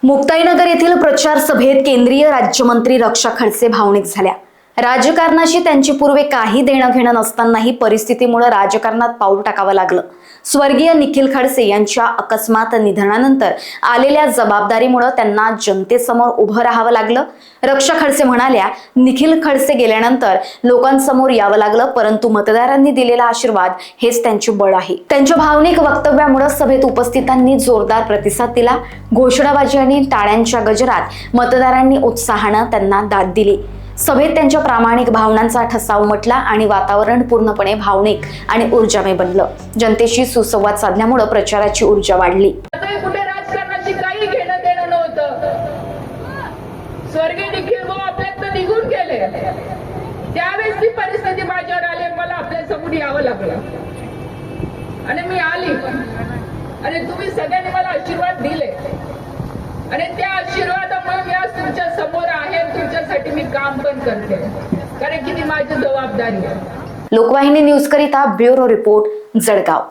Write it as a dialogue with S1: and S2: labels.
S1: मुक्ताईनगर येथील प्रचार सभेत केंद्रीय राज्यमंत्री रक्षा खडसे भावनिक झाल्या। राजकारणाशी त्यांची पूर्वी काही देणं घेणं नसतानाही परिस्थितीमुळे राजकारणात पाऊल टाकावं लागलं। स्वर्गीय निखिल खडसे यांच्या अकस्मात निधनानंतर आलेल्या जबाबदारीमुळे त्यांना जनतेसमोर उभं राहावं लागलं। रक्षा खडसे म्हणाल्या, निखिल खडसे गेल्यानंतर लोकांसमोर यावं लागलं, परंतु मतदारांनी दिलेला आशीर्वाद हेच त्यांचे बळ आहे। त्यांच्या भावनिक वक्तव्यामुळे सभेत उपस्थितांनी जोरदार प्रतिसाद दिला। घोषणाबाजी आणि टाळ्यांच्या गजरात मतदारांनी उत्साहानं त्यांना दाद दिली। सभेत त्यांच्या प्रामाणिक भावनांचा ठसा उमटला आणि वातावरण पूर्णपणे भावनिक आणि ऊर्जामय बनलं। जनतेशी सुसंवाद साधल्यामुळे प्रचाराची ऊर्जा वाढली।
S2: कुठे राजकारणाची काही घेणं देणं नव्हतं। स्वर्गीय निखिल भाऊ आपल्यात निघून गेले, त्यावेळेस ती परिस्थिती माझ्यावर आली, मला आपल्या समोर यावं लागलं आणि मी आली आणि तुम्ही सगळ्यांनी मला आशीर्वाद दिले आणि त्या आशीर्वादामुळे मी आज तुमच्या समोर आहे। तुमच्यासाठी मी काम पण करते, कारण की ती माझी जबाबदारी आहे।
S1: लोकवाहिनी न्यूज करिता ब्युरो रिपोर्ट, जळगाव।